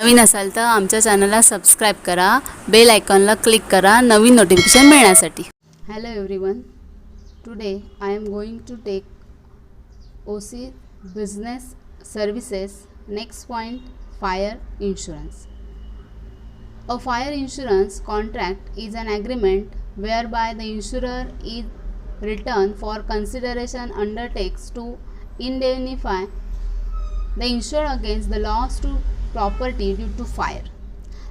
नवीन असाल तर आमच्या चॅनलला सबस्क्राईब करा, बेल आयकॉनला क्लिक करा नवीन नोटिफिकेशन मिळण्यासाठी. Hello everyone, today I am going to take OC business services. Next point, fire insurance. A fire insurance contract is an agreement whereby the insurer is return for consideration undertakes to indemnify the insured against the loss to property due to fire.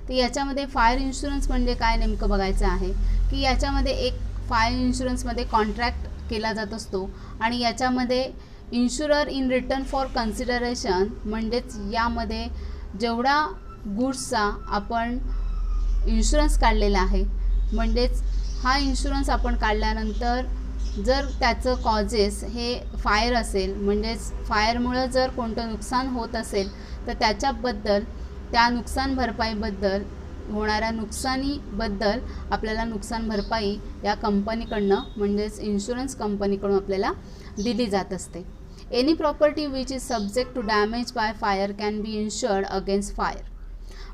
तर याच्यामध्ये fire insurance म्हणजे काय नेमकं बघायचं आहे की याच्यामध्ये एक फायर इन्शुरन्समध्ये कॉन्ट्रॅक्ट केला जात असतो आणि याच्यामध्ये insurer in return for consideration म्हणजेच यामध्ये जेवढा गुड्सचा आपण इन्शुरन्स काढलेला आहे म्हणजेच हा इन्शुरन्स आपण काढल्यानंतर जर त्याचं कॉजेस हे फायर असेल म्हणजेच फायरमुळं जर कोणतं नुकसान होत असेल तर त्याच्याबद्दल त्या नुकसान भरपाईबद्दल होणाऱ्या नुकसानीबद्दल आपल्याला नुकसान भरपाई या कंपनीकडनं म्हणजेच इन्शुरन्स कंपनीकडून आपल्याला दिली जात असते. Any property which is subject to damage by fire can be insured against fire.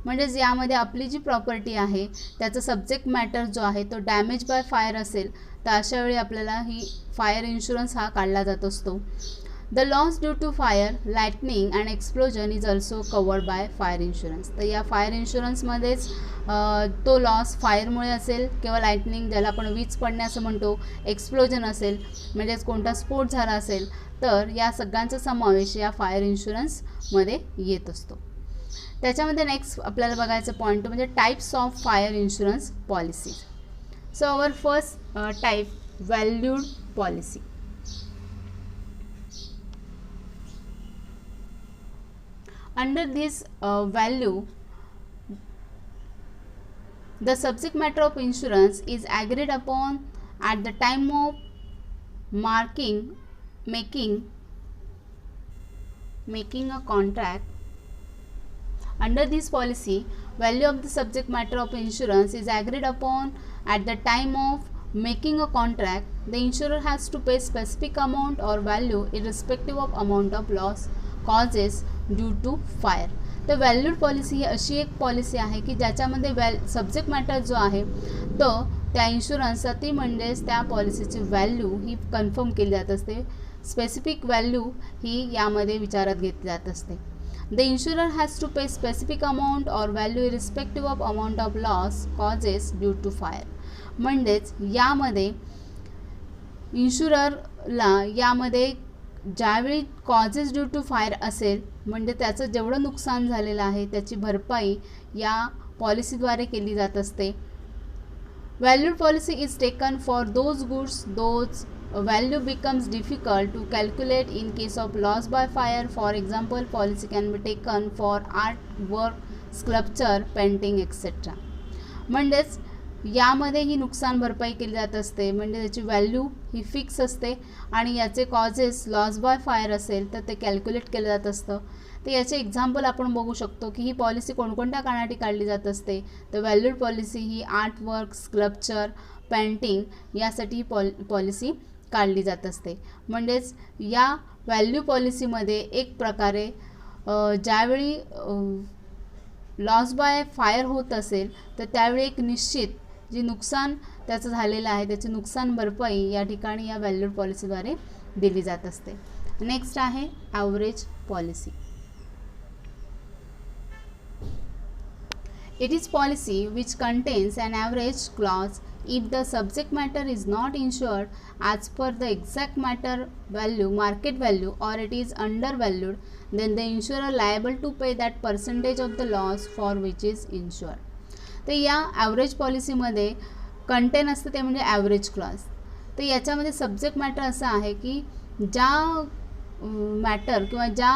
म्हणजेच यामध्ये आपली जी प्रॉपर्टी आहे त्याचा सब्जेक्ट मॅटर जो आहे तो डॅमेज बाय फायर असेल तर अशा वेळी आपल्याला ही फायर इन्शुरन्स हा काढला जात असतो. The loss due to fire, lightning and explosion is also covered by fire insurance. तर या फायर इन्शुरन्समध्येच तो लॉस फायरमुळे असेल किंवा लाइटनिंग ज्याला आपण वीज पडणे असं म्हणतो, एक्सप्लोजन असेल म्हणजेच कोणता स्फोट झाला असेल तर या सगळ्यांचा समावेश या फायर इन्शुरन्समध्ये येत असतो. त्याच्यामध्ये नेक्स्ट आपल्याला बघायचं पॉईंट म्हणजे types of fire insurance policies. So our first type, valued policy. Under this value, the subject matter of insurance is agreed upon at the time of making a contract. Under this policy, value of the subject matter of insurance is agreed upon at the time of making a contract. The insurer has to pay specific amount or value irrespective of amount of loss causes due to fire. तर valued policy ही अशी एक policy आहे की ज्याच्यामध्ये subject matter जो आहे तो त्या इन्शुरन्सचा ती म्हणजेच त्या पॉलिसीची व्हॅल्यू ही कन्फर्म केली जात असते. स्पेसिफिक व्हॅल्यू ही यामध्ये विचारात घेतली जात असते. The insurer has to pay specific amount और value irrespective of amount of loss causes due to fire. म्हणजेच यामध्ये इन्शुररला यामध्ये ज्यावेळी कॉजेस ड्यू टू फायर असेल म्हणजे त्याचं जेवढं नुकसान झालेलं आहे त्याची भरपाई या पॉलिसीद्वारे केली जात असते. Valued policy is taken for those goods those value becomes difficult to calculate in case of loss by fire. For example, policy can be taken for art work, sculpture, painting etcetera. म्हणजेच यामध्ये ही नुकसान भरपाई केली जात असते म्हणजे त्याची value ही fix असते आणि याचे कॉजेस लॉस बाय फायर असेल तर ते कॅल्क्युलेट केलं जात असतं. तर याचे एक्झाम्पल आपण बघू शकतो की ही पॉलिसी कोणकोणत्या कारणासाठी काढली जात असते. तर व्हॅल्यूड पॉलिसी ही आर्ट वर्क, स्कल्पचर, पेंटिंग यासाठी ही पॉलिसी काढली जात असते. म्हणजेच या व्हॅल्यू पॉलिसीमध्ये एक प्रकारे ज्यावेळी लॉस बाय फायर होत असेल तर त्यावेळी एक निश्चित जे नुकसान त्याचं झालेलं आहे त्याची नुकसान भरपाई या ठिकाणी या व्हॅल्यूड पॉलिसीद्वारे दिली जात असते. नेक्स्ट आहे average policy. It is policy which contains an average clause if the subject matter is not insured as per the exact matter value, market value, or it is undervalued, then the insurer liable to pay that percentage of the loss for which is insured. तर या average पॉलिसीमध्ये content असतं ते म्हणजे average clause. तर याच्यामध्ये subject matter असं आहे की ज्या मॅटर किंवा ज्या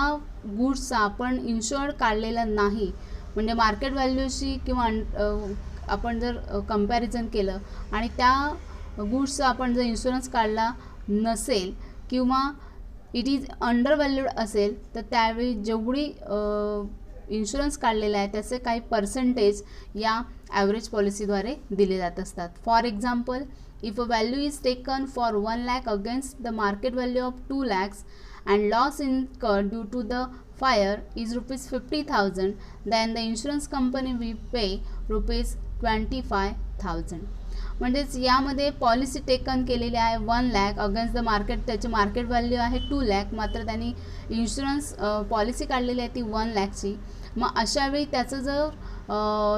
गुड्सचा आपण इन्शुअर्ड काढलेला नाही म्हणजे मार्केट व्हॅल्यूशी किंवा आपण जर कंपॅरिझन केलं आणि त्या गुड्सचा आपण जर इन्शुरन्स काढला नसेल किंवा इट इज अंडर व्हॅल्यूड असेल तर त्यावेळी जेवढी इन्शुरन्स काढलेला आहे त्याचे काही पर्सेंटेज या ॲव्हरेज पॉलिसीद्वारे दिले जात असतात. For example, if a value is taken for 1 lakh against the market value of 2 lakhs and loss incurred due to the fire is rupees 50,000, then the insurance company will pay rupees 25,000. म्हणजेच यामध्ये policy taken केलेली आहे 1 lakh against the market, त्याची market value आहे 2 लाख, मात्र त्यांनी insurance policy काढलेली आहे ती 1 लाखची. मग अशावेळी त्याचं जर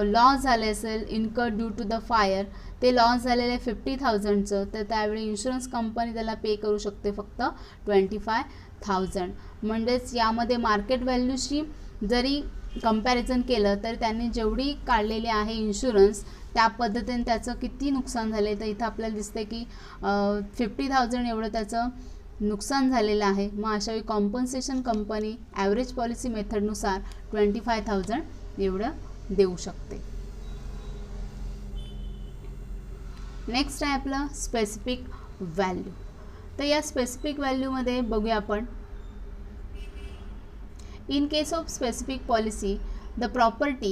लॉस झाले असेल incurred due to the fire, ते लॉस झालेलं आहे 50,000चं, तर त्यावेळी इन्शुरन्स कंपनी त्याला पे करू शकते फक्त 25,000. म्हणजेच यामध्ये मार्केट व्हॅल्यूशी जरी कंपॅरिझन केलं तर त्यांनी जेवढी काढलेली आहे इन्शुरन्स त्या पद्धतीने त्याचं किती नुकसान झाले, तर इथं आपल्याला दिसते की 50,000 एवढं त्याचं नुकसान झालेलं आहे. मग अशावेळी कॉम्पन्सेशन कंपनी ॲव्हरेज पॉलिसी मेथडनुसार 25,000 एवढं देऊ शकते. नेक्स्ट आहे आपलं स्पेसिफिक व्हॅल्यू. तर या स्पेसिफिक व्हॅल्यूमध्ये बघूया आपण. In case of specific policy, the property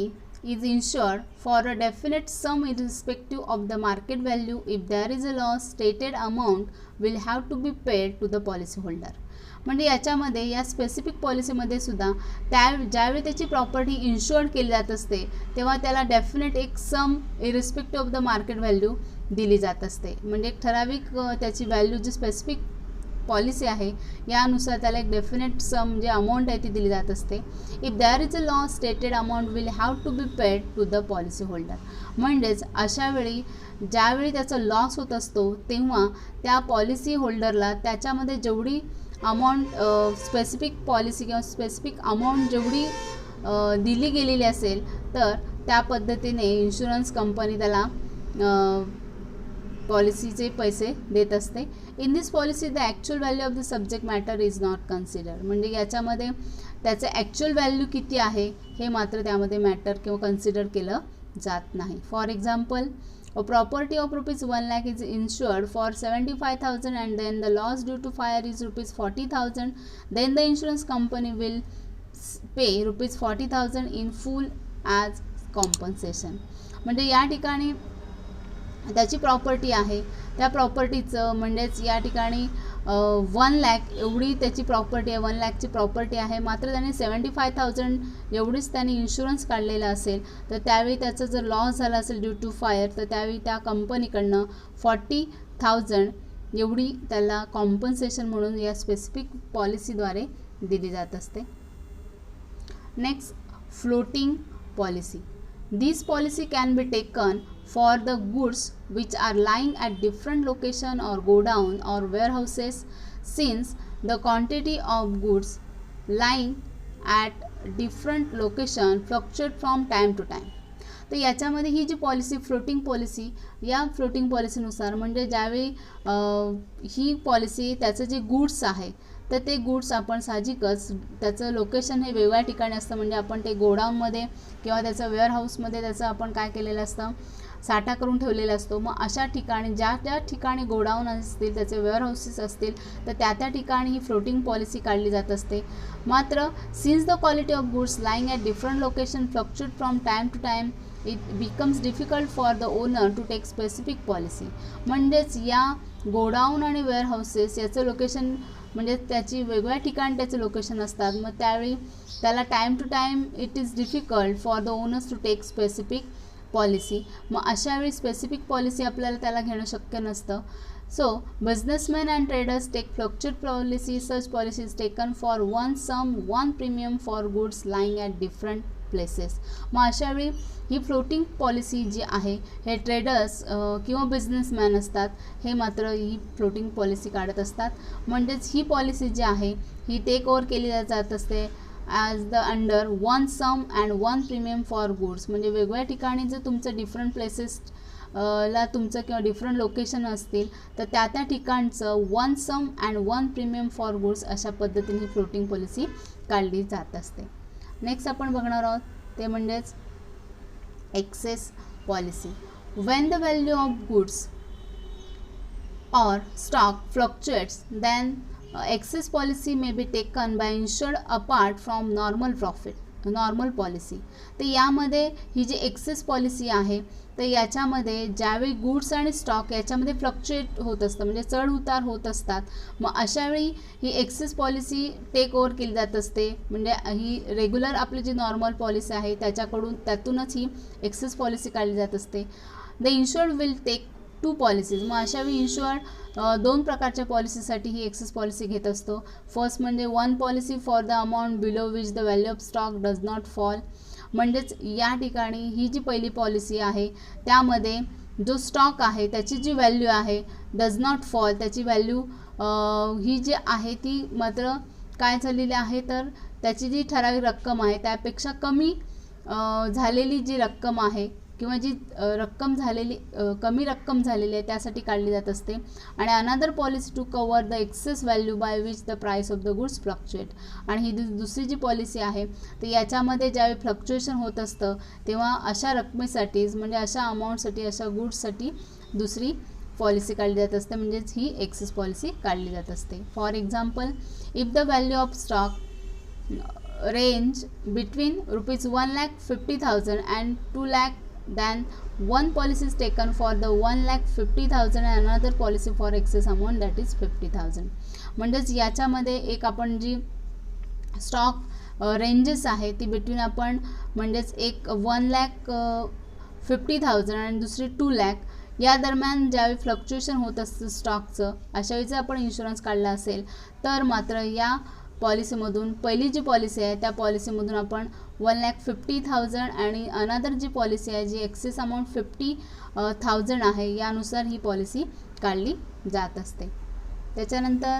is insured for a definite sum irrespective of the market value. If there is a loss, stated amount will have to be paid to the policyholder. म्हणजे याच्यामध्ये या specific पॉलिसीमध्ये सुद्धा ज्यावेळी त्याची property insured केली जात असते तेव्हा त्याला डेफिनेट एक sum irrespective of the market value दिली जात असते. म्हणजे एक ठराविक त्याची व्हॅल्यू जी स्पेसिफिक पॉलिसी आहे यानुसार त्याला एक डेफिनेट सम जे अमाऊंट आहे ती दिली जात असते. If there is a loss, stated amount will have to be paid to the policy holder. म्हणजेच अशावेळी ज्यावेळी त्याचा लॉस होत असतो तेव्हा त्या पॉलिसी होल्डरला त्याच्यामध्ये जेवढी अमाऊंट स्पेसिफिक पॉलिसी किंवा स्पेसिफिक अमाऊंट जेवढी दिली गेलेली असेल तर त्या पद्धतीने इन्शुरन्स कंपनी त्याला पॉलिसीचे पैसे देत असते. In this policy the actual value of the subject matter is not considered. म्हणजे याच्यामध्ये त्याचं ॲक्च्युअल व्हॅल्यू किती आहे हे मात्र त्यामध्ये मॅटर किंवा कन्सिडर केलं जात नाही. For example, a property of rupees 1 lakh is insured for 75,000 and then the loss due to fire is rupees 40,000, then the insurance company will pay rupees 40,000 in full as compensation. म्हणजे या ठिकाणी त्याची property आहे, त्या प्रॉपर्टीचं म्हणजेच या ठिकाणी 1 लाख एवढी त्याची प्रॉपर्टी आहे, 1 लाखची प्रॉपर्टी आहे, मात्र त्याने 75,000 एवढीच त्याने इन्शुरन्स काढलेला असेल तर त्यावेळी त्याचा जर लॉस झाला असेल ड्यू टू फायर तर त्यावेळी त्या कंपनीकडनं 40,000 एवढी त्याला कॉम्पन्सेशन म्हणून या स्पेसिफिक पॉलिसीद्वारे दिली जात असते. Next, floating policy. This policy can be taken for the goods which are lying at different location or godown or warehouses, since the quantity of goods lying at different location fluctuate from time to time. तर याच्यामध्ये ही जी policy floating policy, या floating पॉलिसीनुसार म्हणजे ज्यावेळी ही policy त्याचं जे goods आहे तर ते गुड्स आपण साहजिकच त्याचं लोकेशन हे वेगळ्या ठिकाणी असतं. म्हणजे आपण ते गोडाऊनमध्ये किंवा त्याचं वेअरहाऊसमध्ये त्याचं आपण काय केलेलं असतं, साठा करून ठेवलेला असतो. मग अशा ठिकाणी ज्या ज्या ठिकाणी गोडाऊन असतील, त्याचे वेअरहाऊसेस असतील तर त्या ठिकाणी ही फ्लोटिंग पॉलिसी काढली जात असते. मात्र since the quality of goods lying at different location fluctuate from time to time, it becomes difficult for the owner to take specific policy. म्हणजेच या गोडाऊन आणि वेअरहाऊसेस याचं लोकेशन म्हणजे त्याची वेगळ्या ठिकाणी त्याचे लोकेशन असतात. मग त्यावेळी त्याला time to time it is difficult for the owners to take specific policy. मग अशावेळी स्पेसिफिक पॉलिसी आपल्याला त्याला घेणं शक्य नसतं. So businessman and traders take fluctuate policy. Such policy is taken for one sum one premium for goods lying at different places. मग अशावेळी ही floating policy जी आहे हे ट्रेडर्स किंवा बिझनेसमॅन असतात हे मात्र ही फ्लोटिंग पॉलिसी काढत असतात. म्हणजेच ही पॉलिसी जी आहे ही टेक ओव्हर केली जात असते as the under one sum and one premium for goods. म्हणजे वेगवेगळ्या ठिकाणी जर तुमचं डिफरंट प्लेसेस ला तुमचं किंवा डिफरंट लोकेशन असतील तर त्या ठिकाणचं one sum and one premium for goods अशा पद्धतीने ही फ्लोटिंग पॉलिसी काढली जात असते. नेक्स्ट आपण बघणार आहोत ते म्हणजेच excess policy. When the value of goods or stock fluctuates, then excess policy may be taken by insured apart from normal profit. Normal policy. तर यामध्ये ही जी एक्सेस पॉलिसी आहे तर याच्यामध्ये ज्यावेळी गुड्स आणि स्टॉक याच्यामध्ये फ्लक्च्युएट होत असतं म्हणजे चढ उतार होत असतात, मग अशावेळी ही एक्सेस पॉलिसी टेक ओव्हर केली जात असते. म्हणजे ही रेग्युलर आपली जी नॉर्मल पॉलिसी आहे त्यातूनच ही एक्सेस पॉलिसी काढली जात असते. The insured will take 2 policies. मग अशावेळी इन्शुअर्ड 2 प्रकारच्या पॉलिसीसाठी ही एक्सेस पॉलिसी घेत असतो. फर्स्ट म्हणजे 1 policy for the amount below which the value of stock does not fall. म्हणजेच या ठिकाणी ही जी पहिली पॉलिसी आहे त्यामध्ये जो स्टॉक आहे त्याची जी व्हॅल्यू आहे डज नॉट फॉल, त्याची व्हॅल्यू ही जी आहे ती मात्र काय झालेली आहे तर त्याची जी ठराविक रक्कम आहे त्यापेक्षा कमी झालेली जी रक्कम आहे किंवा जी कमी रक्कम झालेली आहे त्यासाठी काढली जात असते. आणि another policy to cover the excess value by which the price of the goods fluctuate. आणि ही दुसरी जी पॉलिसी आहे तर याच्यामध्ये ज्यावेळी फ्लक्च्युएशन होत असतं तेव्हा अशा रकमेसाठीच म्हणजे अशा अमाऊंटसाठी अशा गुड्ससाठी दुसरी पॉलिसी काढली जात असते, म्हणजेच ही एक्सेस पॉलिसी काढली जात असते. For example, if the value of stock range between ₹1,50,000 and 2 lakh, then one policy is taken for the 1,50,000 and another policy for excess amount that is 50,000. म्हणजेच याच्यामध्ये एक आपण जी स्टॉक रेंजेस आहे ती बिटवीन आपण म्हणजेच एक 1,50,000 आणि दुसरी 2 lakh या दरम्यान ज्यावेळी फ्लक्च्युएशन होत असतं स्टॉकचं अशा वेळी जर आपण इन्शुरन्स काढला असेल तर मात्र या पॉलिसीमधून पहिली जी पॉलिसी आहे त्या पॉलिसीमधून आपण 1,50,000 आणि अनदर जी पॉलिसी आहे जी एक्सेस अमाऊंट 50,000 आहे यानुसार ही पॉलिसी काढली जात असते. त्याच्यानंतर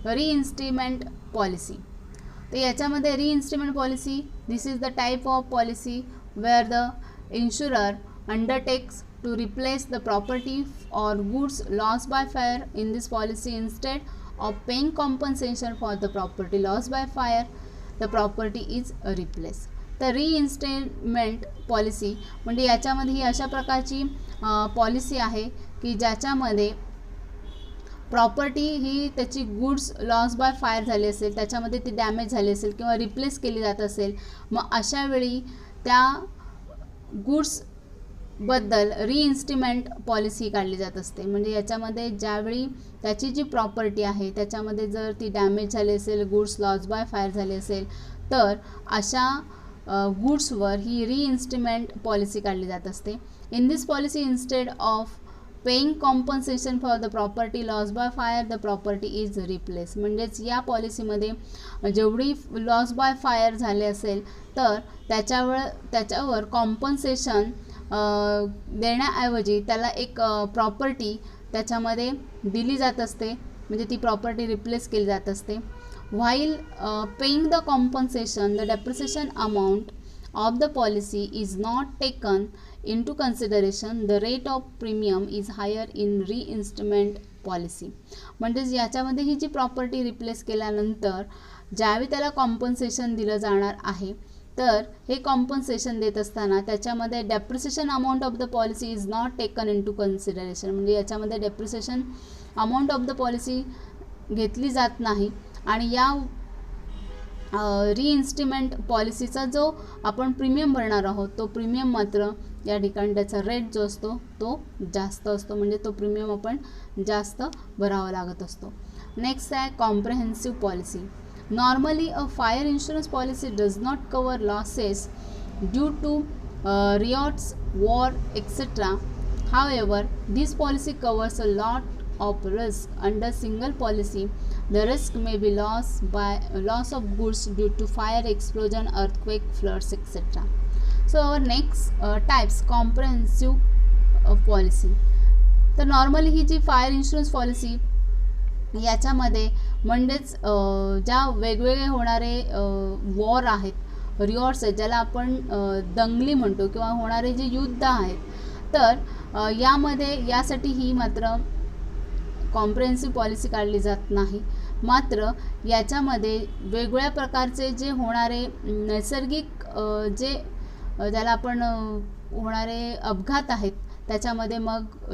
रीइन्स्टेटमेंट पॉलिसी. तर याच्यामध्ये reinstatement policy this is the type of policy where the insurer undertakes to replace the property or goods lost by fire. In this policy, instead of paying compensation for the property lost by fire, the property is replaced. तर रीइन्स्टेटमेंट policy म्हणजे याच्यामध्ये ही अशा प्रकारची policy आहे की ज्याच्यामध्ये property ही त्याची goods loss by fire झाली असेल, त्याच्यामध्ये ती डॅमेज झाली असेल किंवा रिप्लेस केली जात असेल, मग अशा वेळी त्या गुड्स बद्दल रीइन्स्टेटमेंट पॉलिसी काढली जात असते. म्हणजे याच्यामध्ये ज्यावेळी त्याची जी प्रॉपर्टी आहे त्याच्यामध्ये जर ती डॅमेज झाली असेल, गुड्स लॉस बाय फायर झाले असेल तर अशा गुड्सवर ही रीइन्स्टेटमेंट पॉलिसी काढली जात असते. In this policy instead of paying compensation for the property loss by fire the property is replace. म्हणजेच या पॉलिसीमध्ये जेवढी लॉस बाय फायर झाले असेल तर त्याच्यावर कॉम्पन्सेशन देण्याऐवजी त्याला एक प्रॉपर्टी त्याच्यामध्ये दिली जात असते, म्हणजे ती प्रॉपर्टी रिप्लेस केली जात असते. While paying the compensation the depreciation amount of the policy is not taken into consideration, the rate of premium is higher in reinstatement policy. म्हणजेच याच्यामध्ये ही जी प्रॉपर्टी रिप्लेस केल्यानंतर ज्यावेळी त्याला कॉम्पन्सेशन दिलं जाणार आहे तर हे कॉम्पन्सेशन देत असताना त्याच्यामध्ये depreciation amount of the policy is not taken into consideration. म्हणजे याच्यामध्ये depreciation amount of the policy घेतली जात नाही आणि या रीइन्स्टेटमेंट पॉलिसीचा जो आपण प्रीमियम भरणार आहोत तो प्रीमियम मात्र या ठिकाणी त्याचा रेट जो असतो तो जास्त असतो, म्हणजे तो प्रीमियम आपण जास्त भरावा लागत असतो. नेक्स्ट आहे comprehensive policy. Normally a fire insurance policy does not cover losses due to riots, war etcetera. However, this policy covers a lot of risk. Under single policy, the risk may be loss of goods due to fire, explosion, earthquake, floods, etc. So our next types comprehensive policy. तर normally ही जी fire insurance policy याच्यामध्ये म्हणजेच ज्या वेगवेगळे होणारे war आहेत, रिऑट्स आहेत ज्याला आपण दंगली म्हणतो किंवा होणारे जे युद्ध आहेत तर यासाठी ही मात्र कॉम्प्रेहेन्सिव्ह पॉलिसी काढली जात नाही. मात्र याच्यामध्ये वेगवेगळ्या प्रकारचे जे होणारे नैसर्गिक जे ज्याला आपण होणारे अपघात आहेत त्याच्यामध्ये मग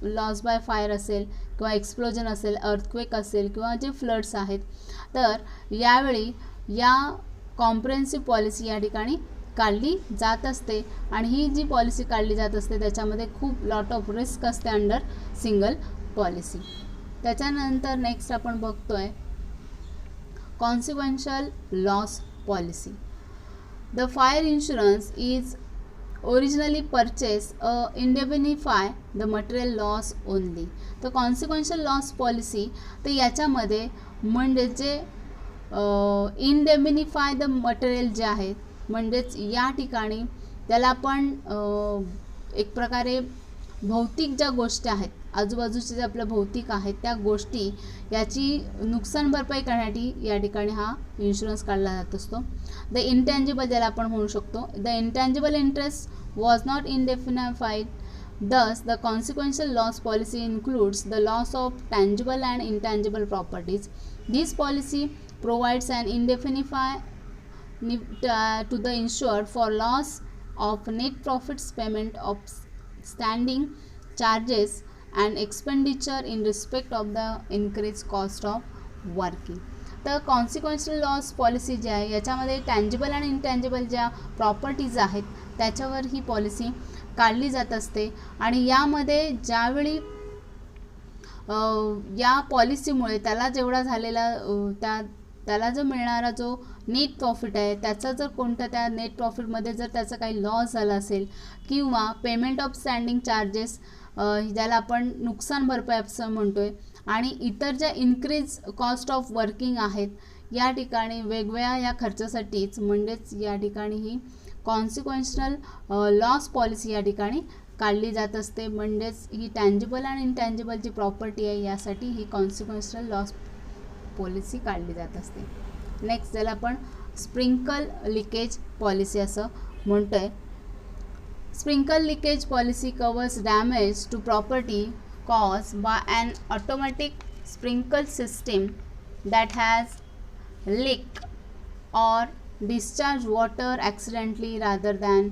लॉस बाय फायर असेल किंवा एक्सप्लोजन असेल, अर्थक्वेक असेल किंवा जे फ्लड्स आहेत, तर यावेळी या कॉम्प्रिहेन्सिव्ह पॉलिसी या ठिकाणी काढली जात असते. आणि ही जी पॉलिसी काढली जात असते त्याच्यामध्ये खूप लॉट ऑफ रिस्क असते अंडर सिंगल पॉलिसी. त्याच्यानंतर नेक्स्ट आपण बघतोय consequential loss policy. The fire insurance is originally purchase indemnify the material loss only. तर कॉन्सिक्वेन्शियल लॉस पॉलिसी तर याच्यामध्ये म्हणजे जे इंडेमनिफाय द मटेरियल जे आहेत, म्हणजेच या ठिकाणी त्याला आपण एक प्रकारे भौतिक ज्या गोष्टी आहेत, आजूबाजूचे जे आपल्या भौतिक आहेत त्या गोष्टी याची नुकसान भरपाई करण्यासाठी या ठिकाणी हा इन्शुरन्स काढला जात असतो. द इंटँजिबल ज्याला आपण म्हणू शकतो, the intangible interest was not indemnified. Thus, the consequential loss policy includes the loss of tangible and intangible properties. This policy provides an indemnity to the insured for loss of net profits, payment of standing charges, and expenditure in respect of the increased cost of working. तर consequential loss policy जी आहे याच्यामध्ये tangible आणि intangible ज्या properties आहेत त्याच्यावर ही policy काढली जात असते. आणि यामध्ये ज्यावेळी या पॉलिसीमुळे त्याला जेवढा झालेला त्याला जो मिळणारा जो नेट प्रॉफिट आहे त्याचा जर कोणत्या त्या नेट प्रॉफिटमध्ये जर त्याचा काही लॉस झाला असेल किंवा पेमेंट ऑफ स्टँडिंग चार्जेस ज्याला आपण नुकसान भरपाई असं म्हणतो आहे, आणि इतर ज्या इन्क्रीज कॉस्ट ऑफ वर्किंग आहेत या ठिकाणी वेगवेगळ्या या खर्चासाठीच म्हणजेच या ठिकाणी ही कॉन्सिक्वेन्शियल लॉस पॉलिसी या ठिकाणी काढली जात असते. म्हणजेच ही टँजिबल आणि इनटँजिबल जी प्रॉपर्टी आहे यासाठी ही कॉन्सिक्वेन्शियल लॉस पॉलिसी काढली जात असते. नेक्स्ट ज्याला आपण स्प्रिंकल लिकेज पॉलिसी असं म्हणतो आहे. Sprinkle leakage policy covers damage to property caused by an automatic sprinkler system that has leak or discharge water accidentally rather than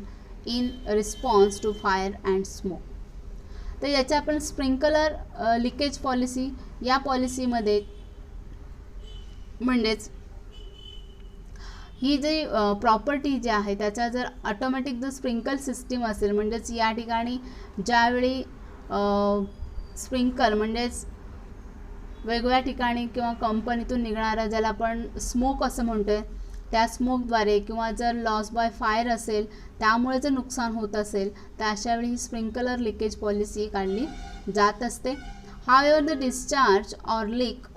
in response to fire and smoke. तर याच्या आपण sprinkler leakage policy या पॉलिसीमध्ये म्हणजेच ही जी property जी आहे त्याचा जर automatic जर स्प्रिंकल सिस्टीम असेल, म्हणजेच या ठिकाणी ज्यावेळी स्प्रिंकल म्हणजेच वेगवेगळ्या ठिकाणी किंवा कंपनीतून निघणारा ज्याला आपण स्मोक असं म्हणतो आहे त्या स्मोकद्वारे किंवा जर लॉस बाय फायर असेल त्यामुळे जर नुकसान होत असेल तर अशावेळी ही स्प्रिंकलर लिकेज पॉलिसी काढली जात असते. However, the discharge or leak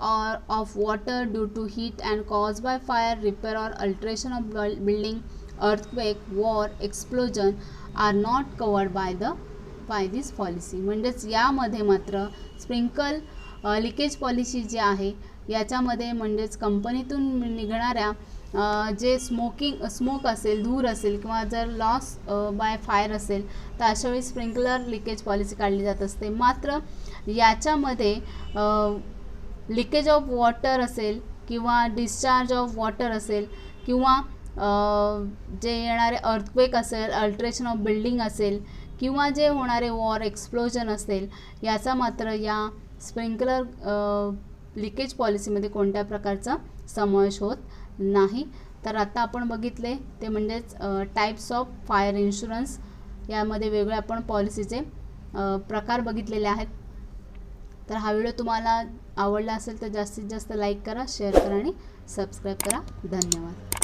of water due to heat and caused by fire, repair or alteration of building, earthquake, war, explosion are not covered by this policy. म्हणजेच यामध्ये मात्र sprinkle leakage policy जी आहे याच्यामध्ये म्हणजेच कंपनीतून निघणाऱ्या जे smoke असेल, धूर असेल किंवा जर लॉस बाय फायर असेल तर अशावेळी स्प्रिंकलर लिकेज पॉलिसी काढली जात असते. मात्र याच्यामध्ये लिकेज ऑफ वॉटर असेल किंवा डिस्चार्ज ऑफ वॉटर असेल किंवा जे येणारे अर्थक्वेक असेल, अल्ट्रेशन ऑफ बिल्डिंग असेल किंवा जे होणारे वॉर, एक्सप्लोजन असेल याचा मात्र या स्प्रिंकलर लिकेज पॉलिसीमध्ये कोणत्या प्रकारचा समावेश होत नाही. तर आता आपण बघितले ते म्हणजेच टाईप्स ऑफ फायर इन्शुरन्स, यामध्ये वेगवेगळ्या आपण पॉलिसीचे प्रकार बघितलेले आहेत. तर हा व्हिडिओ तुम्हाला आवडला असेल तर जास्तीत जास्त लाईक करा, शेअर करा आणि सबस्क्राईब करा. धन्यवाद.